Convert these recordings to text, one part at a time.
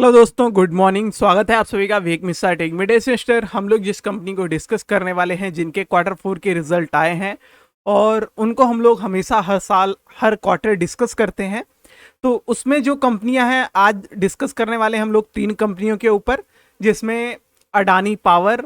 Hello दोस्तों, good morning. स्वागत है आप सभी का विवेक मिश्रा टेक में। इन्वेस्टर हम लोग जिस कंपनी को डिस्कस करने वाले हैं, जिनके क्वार्टर 4 के रिजल्ट आए हैं और उनको हम लोग हमेशा हर साल हर क्वार्टर डिस्कस करते हैं। तो उसमें जो कंपनियां हैं, आज डिस्कस करने वाले हम लोग 3 कंपनियों के ऊपर, जिसमें अडानी पावर,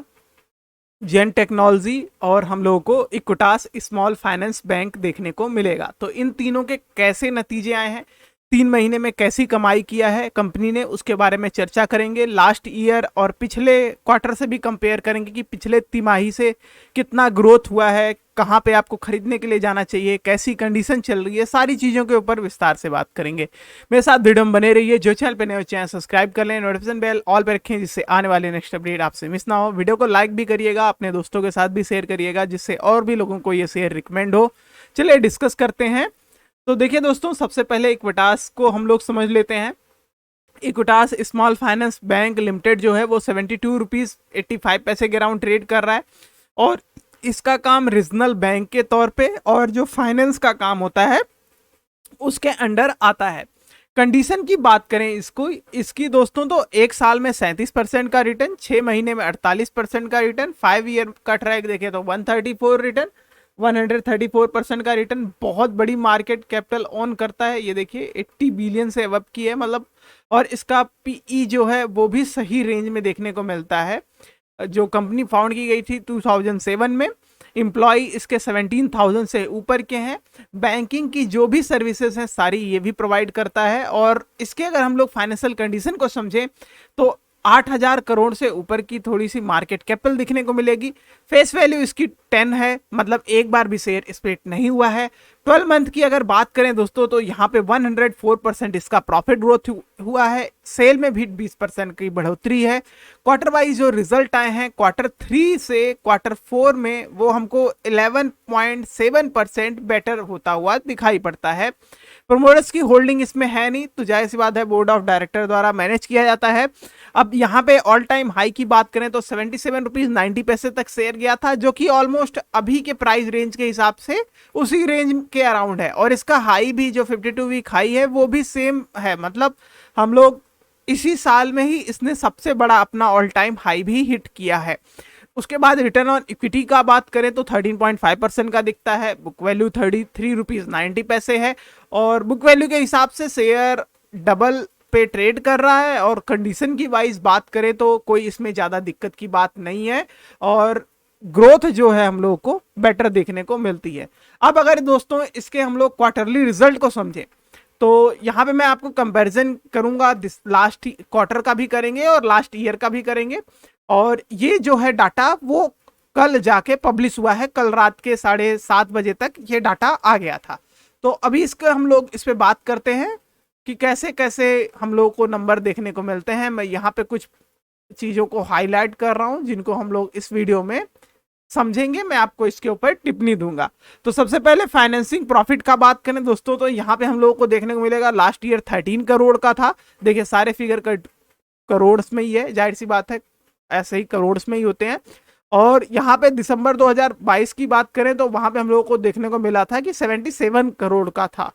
जेन टेक्नोलॉजी और हम लोगों को इक्विटास स्मॉल फाइनेंस बैंक देखने को मिलेगा। तो इन तीनों के कैसे नतीजे आए हैं, 3 महीने में कैसी कमाई किया है कंपनी ने, उसके बारे में चर्चा करेंगे। लास्ट ईयर और पिछले क्वार्टर से भी कंपेयर करेंगे कि पिछले तिमाही से कितना ग्रोथ हुआ है, कहाँ पे आपको खरीदने के लिए जाना चाहिए, कैसी कंडीशन चल रही है, सारी चीज़ों के ऊपर विस्तार से बात करेंगे। मेरे साथ वीडियो में बने रहिए। जो चैनल पे नए हो चैनल सब्सक्राइब कर लें, नोटिफिकेशन बेल ऑल पे रखें, जिससे आने वाले नेक्स्ट अपडेट आपसे मिस ना हो। वीडियो को लाइक भी करिएगा, अपने दोस्तों के साथ भी शेयर करिएगा, जिससे और भी लोगों को ये शेयर रिकमेंड हो। चलिए डिस्कस करते हैं। तो देखिए दोस्तों, सबसे पहले इक्विटास को हम लोग समझ लेते हैं। Equitas small finance bank limited जो है वो 72 रुपीज़ 85 पैसे के अराउंड ट्रेड कर रहा है और इसका काम रीजनल बैंक के तौर पे और जो फाइनेंस का काम होता है उसके अंडर आता है। कंडीशन की बात करें इसकी दोस्तों, तो एक साल में 37% का रिटर्न, 6 महीने में 48% का रिटर्न, 5 ईयर का ट्रैक देखें तो 134 रिटर्न, 134% का रिटर्न। बहुत बड़ी मार्केट कैपिटल ऑन करता है, ये देखिए 80 बिलियन से अबव की है मतलब। और इसका पीई जो है वो भी सही रेंज में देखने को मिलता है। जो कंपनी फाउंड की गई थी 2007 में, एम्प्लॉय इसके 17,000 से ऊपर के हैं। बैंकिंग की जो भी सर्विसेज हैं सारी ये भी प्रोवाइड करता है। और इसके अगर हम लोग फाइनेंशियल कंडीशन को समझें तो 8,000 करोड़ से ऊपर की थोड़ी सी मार्केट कैपिटल दिखने को मिलेगी। फेस वैल्यू इसकी 10 है, मतलब एक बार भी शेयर स्प्लिट नहीं हुआ है। 12 मंथ की अगर बात करें दोस्तों, तो यहाँ पे 104% इसका प्रॉफिट ग्रोथ हुआ है। सेल में भी 20% की बढ़ोतरी है। क्वार्टर वाइज जो रिजल्ट आए हैं Q3 से Q4 में, वो हमको 11.7% बेटर होता हुआ दिखाई पड़ता है। प्रोमोटर्स की होल्डिंग इसमें है नहीं, तो जाहिर सी बात है बोर्ड ऑफ डायरेक्टर द्वारा मैनेज किया जाता है। अब यहाँ पे ऑल टाइम हाई की बात करें तो 77 रुपीज 90 पैसे तक शेयर गया था, जो कि ऑलमोस्ट अभी के प्राइस रेंज के हिसाब से उसी रेंज के अराउंड है। और इसका हाई भी जो 52 वीक हाई है वो भी सेम है, मतलब हम लोग इसी साल में ही इसने सबसे बड़ा अपना ऑल टाइम हाई भी हिट किया है। उसके बाद रिटर्न ऑन इक्विटी का बात करें तो 13.5% का दिखता है। बुक वैल्यू 33 रुपीज 90 पैसे है और बुक वैल्यू के हिसाब से शेयर डबल पे ट्रेड कर रहा है। और कंडीशन की वाइज बात करें तो कोई इसमें ज़्यादा दिक्कत की बात नहीं है और ग्रोथ जो है हम लोग को बेटर देखने को मिलती है। अब अगर दोस्तों इसके हम लोग क्वार्टरली रिजल्ट को समझें तो यहाँ पे मैं आपको कंपैरिजन करूंगा, लास्ट क्वार्टर का भी करेंगे और लास्ट ईयर का भी करेंगे। और ये जो है डाटा वो कल जाके पब्लिश हुआ है, कल रात के 7:30 बजे तक ये डाटा आ गया था। तो अभी इसका हम लोग इस पे बात करते हैं कि कैसे कैसे हम लोग को नंबर देखने को मिलते हैं। मैं यहाँ पे कुछ चीज़ों को हाईलाइट कर रहा हूँ जिनको हम लोग इस वीडियो में समझेंगे, मैं आपको इसके ऊपर टिप्पणी दूंगा। तो सबसे पहले फाइनेंसिंग प्रॉफिट का बात करें दोस्तों, तो यहाँ पे हम लोगों को देखने को मिलेगा लास्ट ईयर 13 करोड़ का था। देखिए सारे फिगर करोड़ में ही है, जाहिर सी बात है ऐसे ही करोड़ में ही होते हैं। और यहाँ पे दिसंबर 2022 की बात करें तो वहां पे हम लोगों को देखने को मिला था कि 77 करोड़ का था,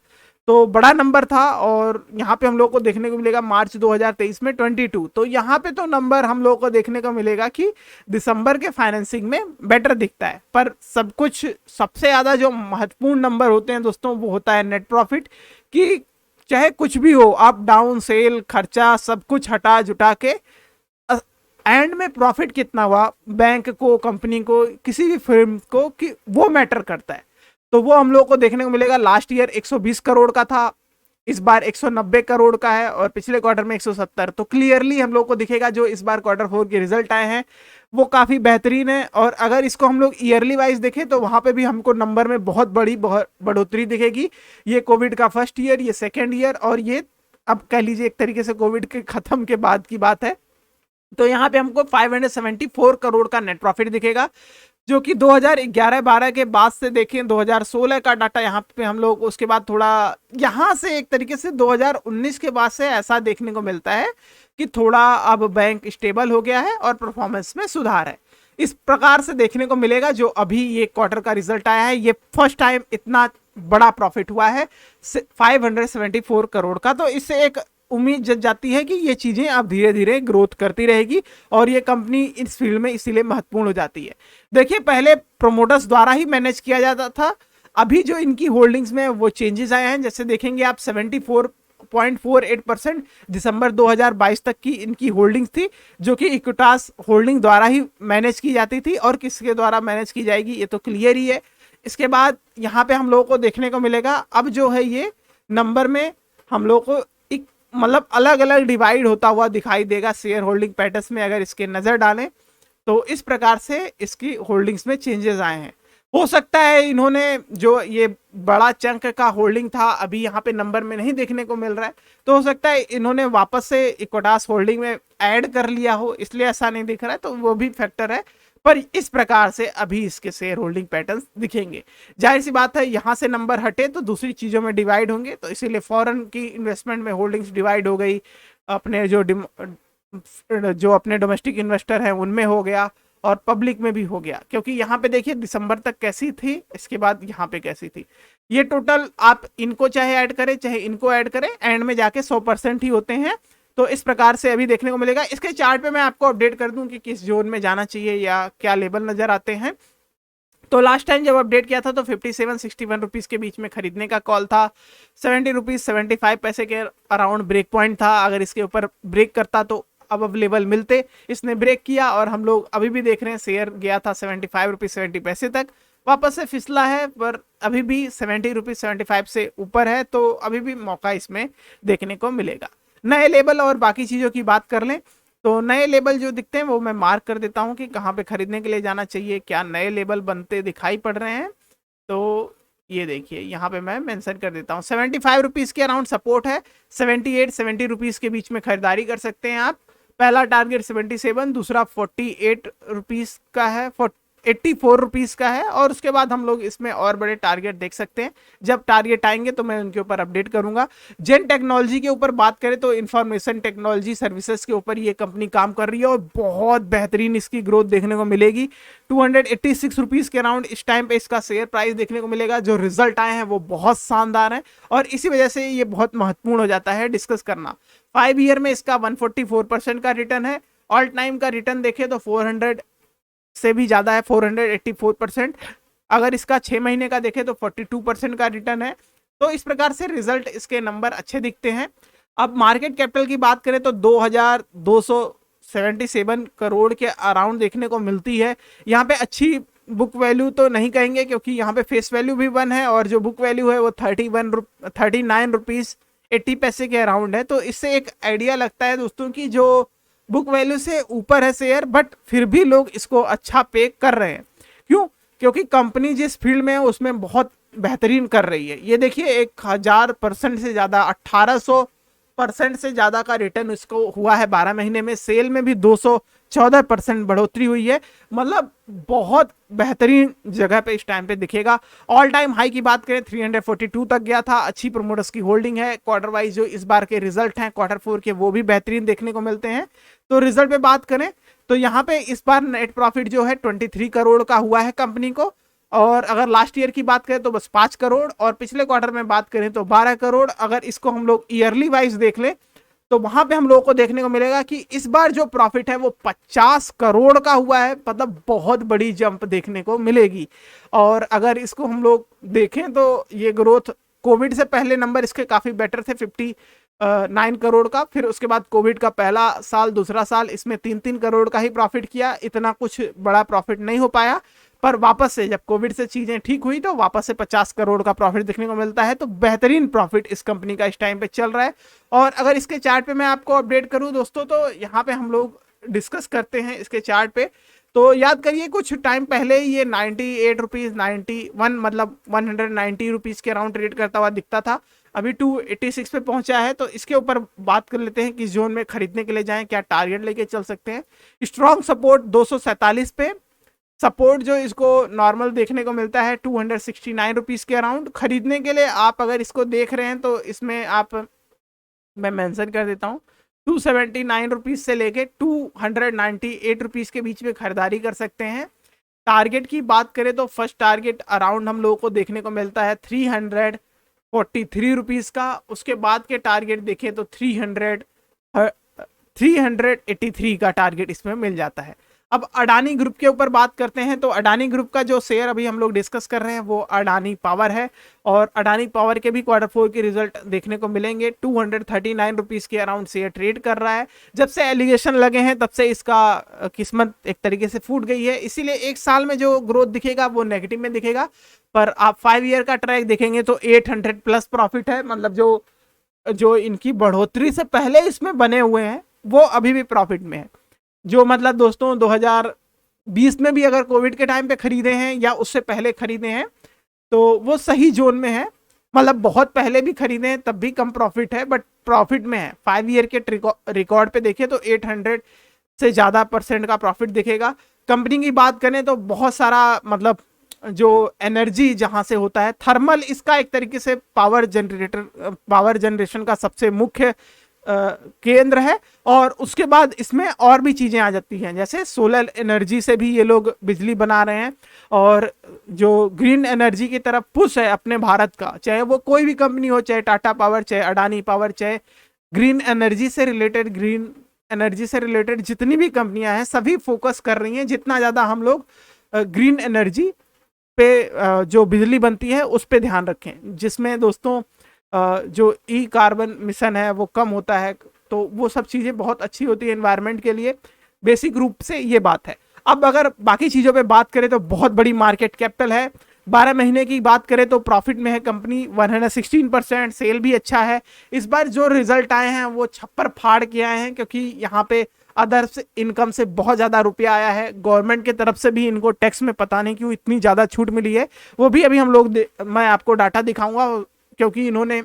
तो बड़ा नंबर था। और यहाँ पे हम लोग को देखने को मिलेगा मार्च 2023 में 22। तो यहाँ पे तो नंबर हम लोग को देखने को मिलेगा कि दिसंबर के फाइनेंसिंग में बेटर दिखता है। पर सब कुछ सबसे ज़्यादा जो महत्वपूर्ण नंबर होते हैं दोस्तों वो होता है नेट प्रॉफिट, कि चाहे कुछ भी हो, अप डाउन सेल खर्चा सब कुछ हटा जुटा के एंड में प्रॉफिट कितना हुआ बैंक को, कंपनी को, किसी भी फर्म को, कि वो मैटर करता है। तो वो हम लोग को देखने को मिलेगा लास्ट ईयर 120 करोड़ का था, इस बार 190 करोड़ का है और पिछले क्वार्टर में 170। तो क्लियरली हम लोग को दिखेगा जो इस बार Q4 के रिजल्ट आए हैं वो काफ़ी बेहतरीन है। और अगर इसको हम लोग ईयरली वाइज देखें तो वहाँ पे भी हमको नंबर में बहुत बढ़ोतरी दिखेगी। ये कोविड का फर्स्ट ईयर, ये सेकेंड ईयर और ये अब कह लीजिए एक तरीके से कोविड के ख़त्म के बाद की बात है। तो यहाँ पे हमको 574 करोड़ का नेट प्रॉफिट दिखेगा, जो कि 2011-12 के बाद से देखें 2016 का डाटा यहाँ पे हम लोग, उसके बाद थोड़ा यहाँ से एक तरीके से 2019 के बाद से ऐसा देखने को मिलता है कि थोड़ा अब बैंक स्टेबल हो गया है और परफॉर्मेंस में सुधार है। इस प्रकार से देखने को मिलेगा जो अभी ये क्वार्टर का रिजल्ट आया है। ये फर्स्ट टाइम इतना बड़ा प्रॉफिट हुआ है 574 करोड़ का। तो इससे एक उम्मीद जग जाती है कि ये चीज़ें अब धीरे धीरे ग्रोथ करती रहेगी और ये कंपनी इस फील्ड में इसीलिए महत्वपूर्ण हो जाती है। देखिए पहले प्रोमोटर्स द्वारा ही मैनेज किया जाता था, अभी जो इनकी होल्डिंग्स में वो चेंजेस आए हैं। जैसे देखेंगे आप 74.48% दिसंबर 2022 तक की इनकी होल्डिंग्स थी, जो कि इक्विटास होल्डिंग द्वारा ही मैनेज की जाती थी, और किसके द्वारा मैनेज की जाएगी ये तो क्लियर ही है। इसके बाद यहाँ पे हम लोगों को देखने को मिलेगा अब जो है ये नंबर में हम लोग को एक मतलब अलग अलग डिवाइड होता हुआ दिखाई देगा शेयर होल्डिंग पैटर्न्स में, अगर इसके नज़र डालें तो इस प्रकार से इसकी होल्डिंग्स में चेंजेस आए हैं। हो सकता है इन्होंने जो ये बड़ा चंक का होल्डिंग था अभी यहाँ पे नंबर में नहीं देखने को मिल रहा है, तो हो सकता है इन्होंने वापस से इक्विटास होल्डिंग में ऐड कर लिया हो, इसलिए ऐसा नहीं दिख रहा है, तो वो भी फैक्टर है। पर इस प्रकार से अभी इसके शेयर होल्डिंग पैटर्न दिखेंगे। जाहिर सी बात है यहाँ से नंबर हटे तो दूसरी चीज़ों में डिवाइड होंगे, तो इसीलिए फॉरेन की इन्वेस्टमेंट में होल्डिंग्स डिवाइड हो गई, अपने जो अपने डोमेस्टिक इन्वेस्टर हैं उनमें हो गया, और पब्लिक में भी हो गया। क्योंकि यहाँ पे देखिए दिसंबर तक कैसी थी, इसके बाद यहाँ पे कैसी थी, ये टोटल आप इनको चाहे ऐड करें चाहे इनको ऐड करें, एंड में जाके 100% ही होते हैं। तो इस प्रकार से अभी देखने को मिलेगा। इसके चार्ट पे मैं आपको अपडेट कर दूं कि किस जोन में जाना चाहिए या क्या लेवल नजर आते हैं। तो लास्ट टाइम जब अपडेट किया था तो 57-61 रुपीज़ के बीच में खरीदने का कॉल था, 70 रुपीज़ 75 पैसे के अराउंड ब्रेक पॉइंट था। अगर इसके ऊपर ब्रेक करता तो अब लेवल मिलते, इसने ब्रेक किया और हम लोग अभी भी देख रहे हैं शेयर गया था 75 रुपीज़ 70 पैसे तक, वापस से फिसला है, पर अभी भी 70 रुपीज़ 75 से ऊपर है, तो अभी भी मौका इसमें देखने को मिलेगा। नए लेवल और बाकी चीज़ों की बात कर लें तो नए लेवल जो दिखते हैं वो मैं मार्क कर देता हूं कि कहां पे खरीदने के लिए जाना चाहिए, क्या नए लेवल बनते दिखाई पड़ रहे हैं। तो ये देखिए यहाँ पे मैं मेंशन कर देता हूँ 75 रुपीज़ के अराउंड सपोर्ट है, 70 रुपीज़ के बीच में खरीदारी कर सकते हैं आप। पहला टारगेट 77, दूसरा 48 रुपीज़ का है, 84 रुपीज़ का है, और उसके बाद हम लोग इसमें और बड़े टारगेट देख सकते हैं। जब टारगेट आएंगे तो मैं उनके ऊपर अपडेट करूंगा। जेन टेक्नोलॉजी के ऊपर बात करें तो इंफॉर्मेशन टेक्नोलॉजी सर्विसेज के ऊपर ये कंपनी काम कर रही है और बहुत बेहतरीन इसकी ग्रोथ देखने को मिलेगी। 286 रुपीज़ के अराउंड इस टाइम पे इसका शेयर प्राइस देखने को मिलेगा। जो रिजल्ट आए हैं वो बहुत शानदार हैं और इसी वजह से ये बहुत महत्वपूर्ण हो जाता है डिस्कस करना। 5 ईयर में इसका 144% का रिटर्न है। ऑल टाइम का रिटर्न देखें तो 400 से भी ज़्यादा है, 484%। अगर इसका 6 महीने का देखें तो 42% का रिटर्न है। तो इस प्रकार से रिजल्ट इसके नंबर अच्छे दिखते हैं। अब मार्केट कैपिटल की बात करें तो 2277 करोड़ के अराउंड देखने को मिलती है। यहाँ पे अच्छी बुक वैल्यू तो नहीं कहेंगे क्योंकि यहाँ पे फेस वैल्यू भी 1 है और जो बुक वैल्यू है वो 39 रुपीज़ 80 पैसे के अराउंड है। तो इससे एक आइडिया लगता है दोस्तों की जो बुक वैल्यू से ऊपर है शेयर, बट फिर भी लोग इसको अच्छा पे कर रहे हैं। क्यों? क्योंकि कंपनी जिस फील्ड में है उसमें बहुत बेहतरीन कर रही है। ये देखिए 1000% से ज़्यादा, 1800% से ज़्यादा का रिटर्न इसको हुआ है 12 महीने में। सेल में भी 214% बढ़ोतरी हुई है। मतलब बहुत बेहतरीन जगह पे इस टाइम पे दिखेगा। ऑल टाइम हाई की बात करें 342 तक गया था। अच्छी प्रोमोटर्स की होल्डिंग है। क्वार्टर वाइज जो इस बार के रिजल्ट हैं Q4 के वो भी बेहतरीन देखने को मिलते हैं। तो रिजल्ट पे बात करें तो यहाँ पे इस बार नेट प्रॉफिट जो है 23 करोड़ का हुआ है कंपनी को, और अगर लास्ट ईयर की बात करें तो बस 5 करोड़, और पिछले क्वार्टर में बात करें तो 12 करोड़। अगर इसको हम लोग ईयरली वाइज देख लें तो वहां पे हम लोगों को देखने को मिलेगा कि इस बार जो प्रॉफिट है वो 50 करोड़ का हुआ है। मतलब बहुत बड़ी जंप देखने को मिलेगी। और अगर इसको हम लोग देखें तो ये ग्रोथ, कोविड से पहले नंबर इसके काफ़ी बेटर थे, 59 करोड़ का। फिर उसके बाद कोविड का पहला साल, दूसरा साल, इसमें 3-3 करोड़ का ही प्रॉफिट किया। इतना कुछ बड़ा प्रॉफिट नहीं हो पाया, पर वापस से जब कोविड से चीज़ें ठीक हुई तो वापस से 50 करोड़ का प्रॉफिट देखने को मिलता है। तो बेहतरीन प्रॉफिट इस कंपनी का इस टाइम पे चल रहा है। और अगर इसके चार्ट पे मैं आपको अपडेट करूं दोस्तों तो यहाँ पे हम लोग डिस्कस करते हैं इसके चार्ट पे। तो याद करिए कुछ टाइम पहले ये 98 रुपीज़ 91 मतलब 190 रुपीज़ के अराउंड ट्रेड करता हुआ दिखता था। अभी 286 पे पहुंचा है। तो इसके ऊपर बात कर लेते हैं किस जोन में खरीदने के लिए जाएं, क्या टारगेट लेके चल सकते हैं। स्ट्रॉन्ग सपोर्ट 247 पे, सपोर्ट जो इसको नॉर्मल देखने को मिलता है 269 रुपीज़ के अराउंड। खरीदने के लिए आप अगर इसको देख रहे हैं तो इसमें आप, मैं मेंशन कर देता हूँ, 279 रुपीज़ से लेके 298 रुपीज़ के बीच में खरीदारी कर सकते हैं। टारगेट की बात करें तो फर्स्ट टारगेट अराउंड हम लोगों को देखने को मिलता है 43 का। उसके बाद के टारगेट देखें तो 383 का टारगेट इसमें मिल जाता है। अब अडानी ग्रुप के ऊपर बात करते हैं तो अडानी ग्रुप का जो शेयर अभी हम लोग डिस्कस कर रहे हैं वो अडानी पावर है, और अडानी पावर के भी Q4 के रिजल्ट देखने को मिलेंगे। 239 रुपीज़ के अराउंड शेयर ट्रेड कर रहा है। जब से एलिगेशन लगे हैं तब से इसका किस्मत एक तरीके से फूट गई है, इसीलिए एक साल में जो ग्रोथ दिखेगा वो नेगेटिव में दिखेगा। पर आप 5 ईयर का ट्रैक देखेंगे तो 800 प्लस प्रॉफिट है, मतलब जो इनकी बढ़ोतरी से पहले इसमें बने हुए हैं वो अभी भी प्रॉफिट में है। जो मतलब दोस्तों 2020 में भी अगर कोविड के टाइम पे खरीदे हैं या उससे पहले खरीदे हैं तो वो सही जोन में है, मतलब बहुत पहले भी खरीदे हैं तब भी कम प्रॉफिट है, बट प्रॉफिट में है। 5 ईयर के रिकॉर्ड पे देखिए तो 800 से ज़्यादा % का प्रॉफिट दिखेगा। कंपनी की बात करें तो बहुत सारा मतलब जो एनर्जी जहां से होता है, थर्मल इसका एक तरीके से पावर जनरेशन का सबसे मुख्य केंद्र है। और उसके बाद इसमें और भी चीज़ें आ जाती हैं, जैसे सोलर एनर्जी से भी ये लोग बिजली बना रहे हैं, और जो ग्रीन एनर्जी की तरफ पुश है अपने भारत का, चाहे वो कोई भी कंपनी हो, चाहे टाटा पावर, चाहे अडानी पावर, चाहे ग्रीन एनर्जी से रिलेटेड जितनी भी कंपनियां हैं सभी फोकस कर रही हैं जितना ज़्यादा हम लोग ग्रीन एनर्जी पे जो बिजली बनती है उस पे ध्यान रखें, जिसमें दोस्तों जो ई कार्बन मिशन है वो कम होता है, तो वो सब चीज़ें बहुत अच्छी होती है एनवायरनमेंट के लिए। बेसिक रूप से ये बात है। अब अगर बाकी चीज़ों पे बात करें तो बहुत बड़ी मार्केट कैपिटल है। 12 महीने की बात करें तो प्रॉफिट में है कंपनी 116%, सेल भी अच्छा है। इस बार जो रिजल्ट आए हैं वो छप्पर फाड़ के आए हैं, क्योंकि यहाँ पे अदर्स इनकम से बहुत ज़्यादा रुपया आया है। गवर्नमेंट की तरफ से भी इनको टैक्स में पता नहीं क्यों इतनी ज़्यादा छूट मिली है, वो भी अभी मैं आपको डाटा दिखाऊंगा, क्योंकि इन्होंने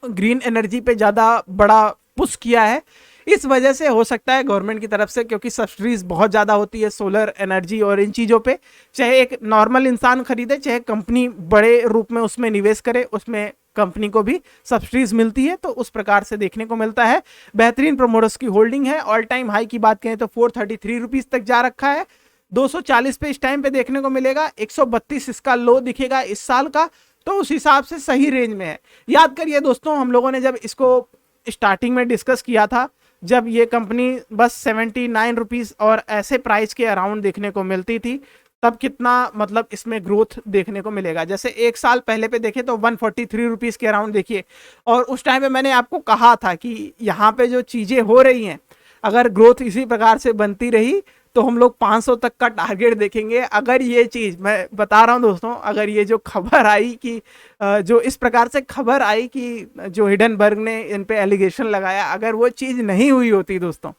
ग्रीन एनर्जी पे ज़्यादा बड़ा पुश किया है। इस वजह से हो सकता है गवर्नमेंट की तरफ से, क्योंकि सब्सिडीज बहुत ज़्यादा होती है सोलर एनर्जी और इन चीज़ों पे, चाहे एक नॉर्मल इंसान खरीदे चाहे कंपनी बड़े रूप में उसमें निवेश करे, उसमें कंपनी को भी सब्सिडीज मिलती है, तो उस प्रकार से देखने को मिलता है। बेहतरीन प्रोमोटर्स की होल्डिंग है। ऑल टाइम हाई की बात करें तो 433 रुपीज़ तक जा रखा है। 240 पे इस टाइम पे देखने को मिलेगा। 132 इसका लो दिखेगा इस साल का, तो उस हिसाब से सही रेंज में है। याद करिए दोस्तों, हम लोगों ने जब इसको स्टार्टिंग में डिस्कस किया था, जब ये कंपनी बस 79 रुपीज़ और ऐसे प्राइस के अराउंड देखने को मिलती थी, तब कितना मतलब इसमें ग्रोथ देखने को मिलेगा। जैसे एक साल पहले पे देखें तो 143 रुपीज़ के अराउंड देखिए, और उस टाइम पे मैंने आपको कहा था कि यहाँ पे जो चीज़ें हो रही हैं, अगर ग्रोथ इसी प्रकार से बनती रही तो हम लोग 500 तक का टारगेट देखेंगे। अगर ये चीज़, मैं बता रहा हूँ दोस्तों, अगर ये जो खबर आई कि जो इस प्रकार से खबर आई कि जो हिडनबर्ग ने इन पे एलिगेशन लगाया, अगर वो चीज़ नहीं हुई होती दोस्तों,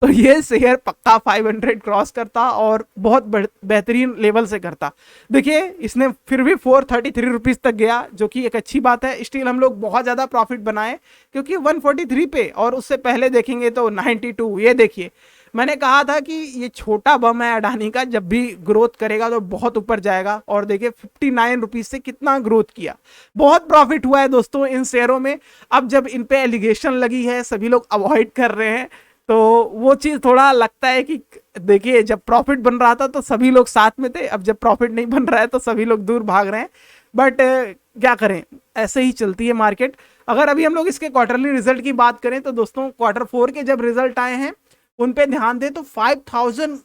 तो ये शेयर पक्का 500 क्रॉस करता और बहुत बेहतरीन लेवल से करता। देखिए इसने फिर भी 433 रुपीज़ तक गया, जो कि एक अच्छी बात है। स्टिल हम लोग बहुत ज़्यादा प्रॉफिट बनाए, क्योंकि 143 पे, और उससे पहले देखेंगे तो 92। ये देखिए, मैंने कहा था कि ये छोटा बम है अडानी का, जब भी ग्रोथ करेगा तो बहुत ऊपर जाएगा, और देखिए 59 रुपीज़ से कितना ग्रोथ किया। बहुत प्रॉफिट हुआ है दोस्तों इन शेयरों में। अब जब इन पे एलिगेशन लगी है, सभी लोग अवॉइड कर रहे हैं, तो वो चीज़ थोड़ा लगता है कि देखिए जब प्रॉफिट बन रहा था तो सभी लोग साथ में थे, अब जब प्रॉफिट नहीं बन रहा है तो सभी लोग दूर भाग रहे हैं। बट क्या करें, ऐसे ही चलती है मार्केट। अगर अभी हम लोग इसके क्वार्टरली रिजल्ट की बात करें तो दोस्तों Q4 के जब रिजल्ट आए हैं उन पे ध्यान दें तो 5000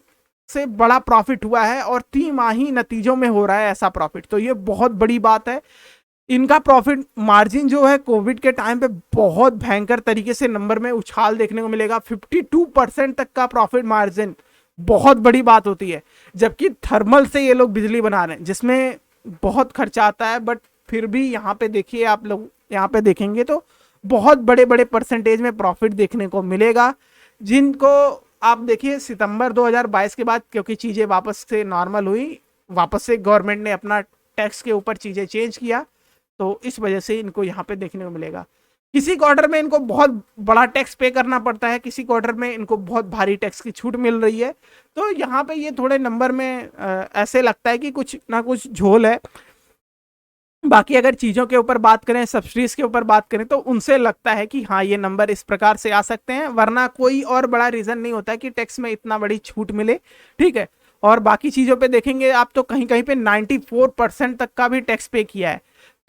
से बड़ा प्रॉफिट हुआ है, और 3 माही नतीजों में हो रहा है ऐसा प्रॉफिट, तो ये बहुत बड़ी बात है। इनका प्रॉफिट मार्जिन जो है कोविड के टाइम पे बहुत भयंकर तरीके से नंबर में उछाल देखने को मिलेगा। 52% तक का प्रॉफिट मार्जिन बहुत बड़ी बात होती है, जबकि थर्मल से ये लोग बिजली बना रहे हैं जिसमें बहुत खर्चा आता है, बट फिर भी यहाँ पे देखिए, आप लोग यहाँ पे देखेंगे तो बहुत बड़े बड़े परसेंटेज में प्रॉफिट देखने को मिलेगा। जिनको आप देखिए सितंबर 2022 के बाद, क्योंकि चीज़ें वापस से नॉर्मल हुई, वापस से गवर्नमेंट ने अपना टैक्स के ऊपर चीज़ें चेंज किया, तो इस वजह से इनको यहाँ पे देखने को मिलेगा। किसी क्वार्टर में इनको बहुत बड़ा टैक्स पे करना पड़ता है, किसी क्वार्टर में इनको बहुत भारी टैक्स की छूट मिल रही है, तो यहाँ पे ये थोड़े नंबर में ऐसे लगता है कि कुछ ना कुछ झोल है। बाकी अगर चीज़ों के ऊपर बात करें, सब्सिडीज के ऊपर बात करें, तो उनसे लगता है कि हाँ ये नंबर इस प्रकार से आ सकते हैं, वरना कोई और बड़ा रीज़न नहीं होता है कि टैक्स में इतना बड़ी छूट मिले। ठीक है, और बाकी चीज़ों पे देखेंगे आप तो कहीं कहीं पे 94% तक का भी टैक्स पे किया है,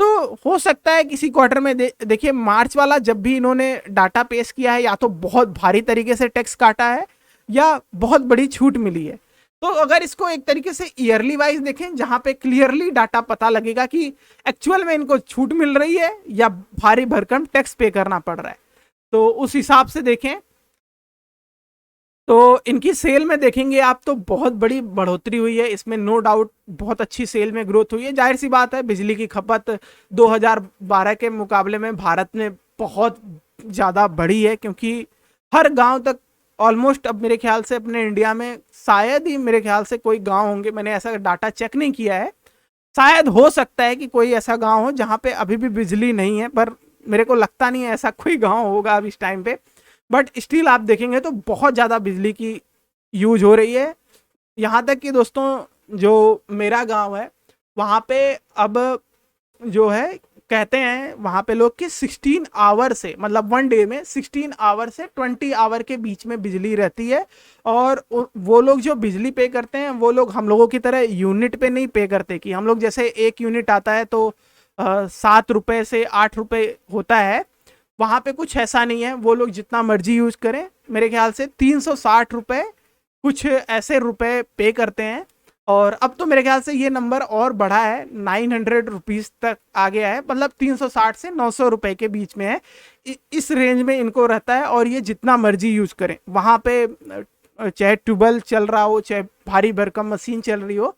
तो हो सकता है किसी क्वार्टर में देखिए मार्च वाला जब भी इन्होंने डाटा पेश किया है या तो बहुत भारी तरीके से टैक्स काटा है या बहुत बड़ी छूट मिली है। तो अगर इसको एक तरीके से ईयरली वाइज देखें जहां पे क्लियरली डाटा पता लगेगा कि एक्चुअल में इनको छूट मिल रही है या भारी भरकम टैक्स पे करना पड़ रहा है, तो उस हिसाब से देखें तो इनकी सेल में देखेंगे आप तो बहुत बड़ी बढ़ोतरी हुई है इसमें, नो डाउट बहुत अच्छी सेल में ग्रोथ हुई है। जाहिर सी बात है बिजली की खपत 2012 के मुकाबले में भारत में बहुत ज़्यादा बढ़ी है, क्योंकि हर गांव तक ऑलमोस्ट अब मेरे ख्याल से अपने इंडिया में शायद ही मेरे ख्याल से कोई गांव होंगे, मैंने ऐसा डाटा चेक नहीं किया है, शायद हो सकता है कि कोई ऐसा गांव हो जहां पे अभी भी बिजली नहीं है, पर मेरे को लगता नहीं है ऐसा कोई गांव होगा अब इस टाइम पे। बट स्टिल आप देखेंगे तो बहुत ज़्यादा बिजली की यूज हो रही है। यहाँ तक कि दोस्तों जो मेरा गांव है वहाँ पे अब जो है कहते हैं वहाँ पे लोग कि 16 आवर से मतलब वन डे में 16 आवर से 20 आवर के बीच में बिजली रहती है। और वो लोग जो बिजली पे करते हैं वो लोग हम लोगों की तरह यूनिट पे नहीं पे करते कि हम लोग जैसे एक यूनिट आता है तो 7 रुपये से 8 रुपये होता है, वहाँ पे कुछ ऐसा नहीं है, वो लोग जितना मर्जी यूज करें मेरे ख्याल से 360 रुपये कुछ ऐसे रुपए पे करते हैं। और अब तो मेरे ख्याल से ये नंबर और बढ़ा है, 900 रुपीज़ तक आ गया है, मतलब 360 से 900 रुपए के बीच में है, इस रेंज में इनको रहता है। और ये जितना मर्जी यूज करें वहाँ पे चाहे ट्यूबवेल चल रहा हो चाहे भारी भरकम मशीन चल रही हो,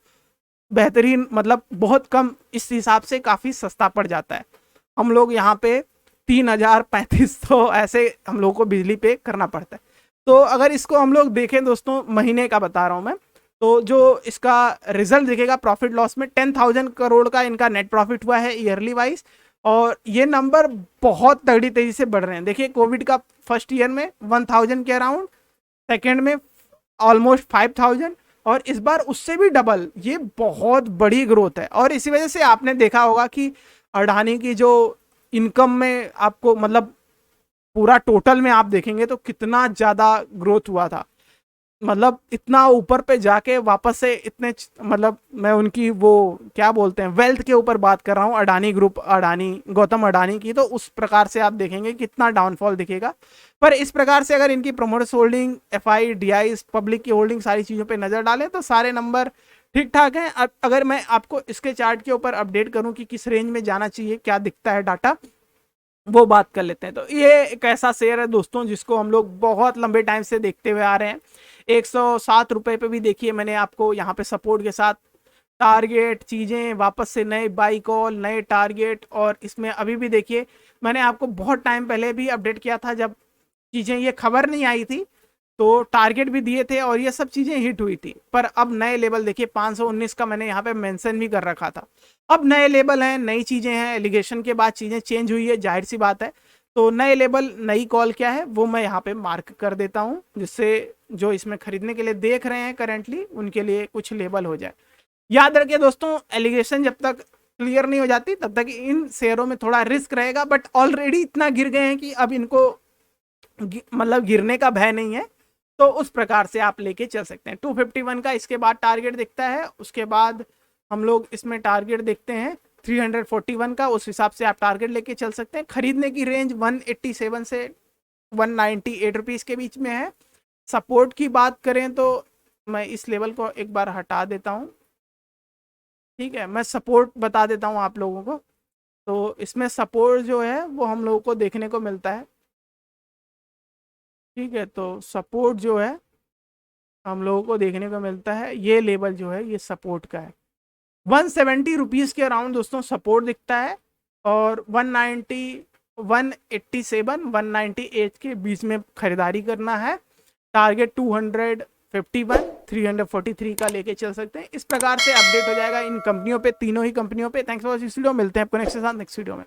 बेहतरीन मतलब बहुत कम इस हिसाब से काफ़ी सस्ता पड़ जाता है। हम लोग यहाँ पे 3035 ऐसे हम लोगों को बिजली पे करना पड़ता है। तो अगर इसको हम लोग देखें दोस्तों महीने का बता रहा हूँ मैं, तो जो इसका रिजल्ट दिखेगा प्रॉफिट लॉस में 10,000 करोड़ का इनका नेट प्रॉफिट हुआ है ईयरली वाइज। और ये नंबर बहुत तगड़ी तेजी से बढ़ रहे हैं। देखिए कोविड का फर्स्ट ईयर में 1000 के अराउंड, सेकेंड में ऑलमोस्ट 5000 और इस बार उससे भी डबल। ये बहुत बड़ी ग्रोथ है। और इसी वजह से आपने देखा होगा कि अडानी की जो इनकम में आपको मतलब पूरा टोटल में आप देखेंगे तो कितना ज़्यादा ग्रोथ हुआ था, मतलब इतना ऊपर पे जाके वापस से इतने मतलब मैं उनकी वो क्या बोलते हैं वेल्थ के ऊपर बात कर रहा हूँ, अडानी ग्रुप, अडानी गौतम अडानी की, तो उस प्रकार से आप देखेंगे कितना डाउनफॉल दिखेगा। पर इस प्रकार से अगर इनकी promoters holding, FI, DI, public की होल्डिंग सारी चीज़ों पर नज़र डालें तो सारे नंबर ठीक ठाक हैं। अगर मैं आपको इसके चार्ट के ऊपर अपडेट करूँ कि किस रेंज में जाना चाहिए, क्या दिखता है डाटा, वो बात कर लेते हैं। तो ये एक ऐसा शेयर है दोस्तों जिसको हम लोग बहुत लंबे टाइम से देखते हुए आ रहे हैं। 107 रुपये पे भी देखिए मैंने आपको यहाँ पे सपोर्ट के साथ टारगेट चीज़ें, वापस से नए बाई कॉल, नए टारगेट, और इसमें अभी भी देखिए मैंने आपको बहुत टाइम पहले भी अपडेट किया था जब चीज़ें ये खबर नहीं आई थी, तो टारगेट भी दिए थे और ये सब चीज़ें हिट हुई थी। पर अब नए लेवल देखिए 519 का मैंने यहाँ पे मेंशन भी कर रखा था। अब नए लेवल हैं, नई चीज़ें हैं, एलिगेशन के बाद चीज़ें चेंज हुई है, जाहिर सी बात है। तो नए लेवल, नई कॉल क्या है वो मैं यहाँ पे मार्क कर देता हूँ, जिससे जो इसमें खरीदने के लिए देख रहे हैं करेंटली उनके लिए कुछ लेवल हो जाए। याद रखिए दोस्तों एलिगेशन जब तक क्लियर नहीं हो जाती तब तक इन शेयरों में थोड़ा रिस्क रहेगा, बट ऑलरेडी इतना गिर गए हैं कि अब इनको मतलब गिरने का भय नहीं है। तो उस प्रकार से आप लेके चल सकते हैं। 251 का इसके बाद टारगेट दिखता है, उसके बाद हम लोग इसमें टारगेट देखते हैं 341 का, उस हिसाब से आप टारगेट लेके चल सकते हैं। खरीदने की रेंज 187 से 198 रुपीज़ के बीच में है। सपोर्ट की बात करें तो मैं इस लेवल को एक बार हटा देता हूँ, ठीक है, मैं सपोर्ट बता देता हूँ आप लोगों को। तो इसमें सपोर्ट जो है वो हम लोगों को देखने को मिलता है, ठीक है। तो सपोर्ट जो है हम लोगों को देखने को मिलता है, ये लेवल जो है ये सपोर्ट का है 170 रुपीज़ के अराउंड दोस्तों सपोर्ट दिखता है। और 190, 187, 198 के बीच में खरीदारी करना है। टारगेट 251, 343 का लेके चल सकते हैं। इस प्रकार से अपडेट हो जाएगा इन कंपनियों पे, तीनों ही कंपनियों पे। थैंक्स फॉर वॉचिंग वीडियो, मिलते हैं आपको नेक्स्ट के साथ नेक्स्ट वीडियो में।